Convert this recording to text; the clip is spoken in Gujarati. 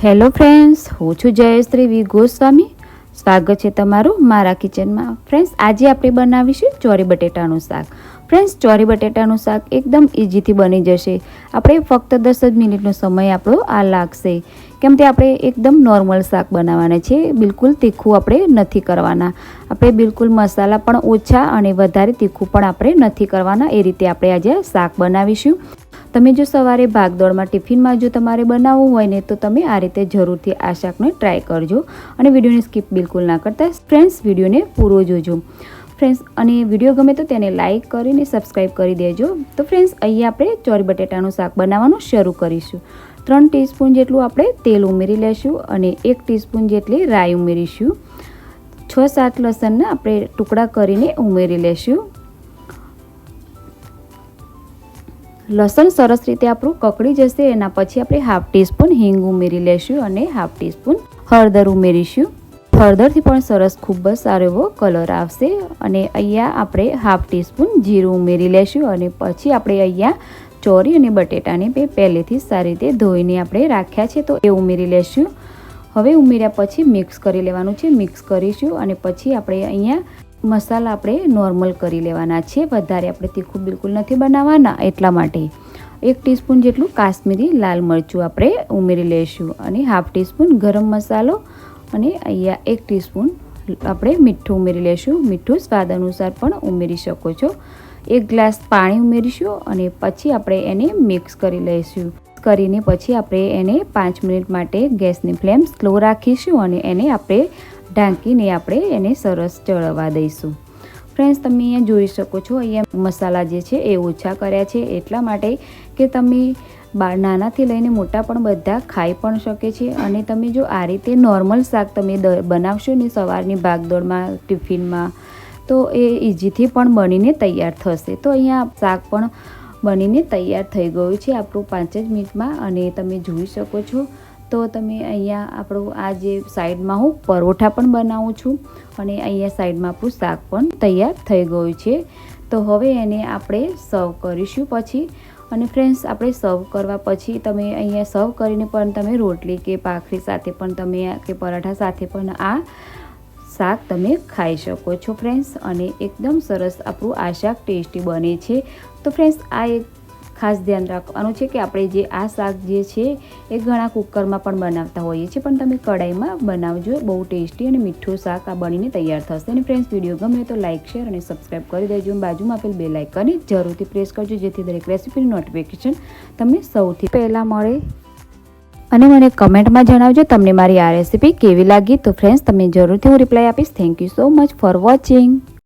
હેલો ફ્રેન્ડ્સ, હું છું જયશ્રી વી ગોસ્વામી. સ્વાગત છે તમારું મારા કિચનમાં. ફ્રેન્ડ્સ, આજે આપણે બનાવીશું ચોરી બટેટાનું શાક. ફ્રેન્ડ્સ, ચોરી બટેટાનું શાક એકદમ ઇઝીથી બની જશે. આપણે ફક્ત 10 જ મિનિટનો સમય આપણો આ લાગશે, કેમ કે આપણે એકદમ નોર્મલ શાક બનાવવાના છે. બિલકુલ તીખું આપણે નથી કરવાના. આપણે બિલકુલ મસાલા પણ ઓછા અને વધારે તીખું પણ આપણે નથી કરવાના. એ રીતે આપણે આજે શાક બનાવીશું. તમે જો સવારે ભાગદોડમાં ટિફિનમાં જો તમારે બનાવવું હોય ને, તો તમે આ રીતે જરૂરથી આ શાકને ટ્રાય કરજો અને વિડીયોને સ્કીપ બિલકુલ ના કરતા. ફ્રેન્ડ્સ, વિડીયોને પૂરો જોજો. ફ્રેન્ડ્સ, અને વિડીયો ગમે તો તેને લાઇક કરીને સબસ્ક્રાઈબ કરી દેજો. તો ફ્રેન્ડ્સ, અહીંયા આપણે ચોરી બટેટાનું શાક બનાવવાનું શરૂ કરીશું. 3 ટીસ્પૂન જેટલું આપણે તેલ ઉમેરી લઈશું અને 1 ટીસ્પૂન જેટલી રાઈ ઉમેરીશું. 6-7 લસણના આપણે ટુકડા કરીને ઉમેરી લઈશું. લસણ સરસ રીતે આપણું કકડી જશે એના પછી આપણે 1/2 ટીસ્પૂન હિંગ ઉમેરી લઈશું અને 1/2 ટીસ્પૂન હળદર ઉમેરીશું. હળદરથી પણ સરસ ખૂબ જ સારો એવો કલર આવશે. અને અહીંયા આપણે 1/2 ટીસ્પૂન જીરું ઉમેરી લઈશું અને પછી આપણે અહીંયા ચોરી અને બટેટાને પહેલેથી સારી રીતે ધોઈને આપણે રાખ્યા છે તો એ ઉમેરી લઈશું. હવે ઉમેર્યા પછી મિક્સ કરી લેવાનું છે. મિક્સ કરીશું અને પછી આપણે અહીંયા મસાલા આપણે નોર્મલ કરી લેવાના છે. વધારે આપણે તીખું બિલકુલ નથી બનાવવાના, એટલા માટે 1 ટીસ્પૂન જેટલું કાશ્મીરી લાલ મરચું આપણે ઉમેરી લઈશું અને 1/2 ટીસ્પૂન ગરમ મસાલો અને અહીંયા 1 ટીસ્પૂન આપણે મીઠું ઉમેરી લઈશું. મીઠું સ્વાદ અનુસાર પણ ઉમેરી શકો છો. 1 ગ્લાસ પાણી ઉમેરીશું અને પછી આપણે એને મિક્સ કરી લઈશું. કરીને પછી આપણે એને 5 મિનિટ માટે ગેસની ફ્લેમ સ્લો રાખીશું અને એને આપણે ઢાંકીને આપણે એને સરસ ચડવા દઈશું. ફ્રેન્ડ્સ, તમે અહીંયા જોઈ શકો છો, અહીંયા મસાલા જે છે એ ઓછા કર્યા છે એટલા માટે કે તમે નાનાથી લઈને મોટા પણ બધા ખાઈ પણ શકે છે. અને તમે જો આ રીતે નોર્મલ શાક તમે બનાવશો ને સવારની ભાગદોડમાં ટિફિનમાં, તો એ ઇઝીથી પણ બનીને તૈયાર થશે. તો અહીંયા શાક પણ બનીને તૈયાર થઈ ગયું છે આપણું 5 જ મિનિટમાં. અને તમે જોઈ શકો છો તો તમે અહીંયા આપણું આ જે સાઈડમાં હું પરોઠા પણ બનાવું છું અને અહીંયા સાઈડમાં આપણું શાક પણ તૈયાર થઈ ગયું છે. તો હવે એને આપણે સર્વ કરીશું પછી. અને ફ્રેન્ડ્સ, આપણે સર્વ કરવા પછી તમે અહીંયા સર્વ કરીને પણ તમે રોટલી કે ભાખરી સાથે પણ તમે કે પરાઠા સાથે પણ આ શાક તમે ખાઈ શકો છો ફ્રેન્ડ્સ. અને એકદમ સરસ આપણું આ શાક ટેસ્ટી બને છે. તો ફ્રેન્ડ્સ, આ એક ખાસ ધ્યાન રાખવાનું છે કે આપણે જે આ શાક જે છે એ ઘણા કુકરમાં પણ બનાવતા હોઈએ છીએ, પણ તમે કઢાઈમાં બનાવજો. બહુ ટેસ્ટી અને મીઠું શાક આ બનીને તૈયાર થશે. અને ફ્રેન્ડ્સ, વિડીયો ગમે તો લાઇક, શેર અને સબસ્ક્રાઈબ કરી દેજો. બાજુમાં આપેલ બેલ આઇકનને જરૂરથી પ્રેસ કરજો, જેથી દરેક રેસીપીની નોટિફિકેશન તમને સૌથી પહેલાં મળે. અને મને કમેન્ટમાં જણાવજો તમને મારી આ રેસીપી કેવી લાગી. તો ફ્રેન્ડ્સ, તમે જરૂરથી હું રિપ્લાય આપીશ. Thank you so much for watching.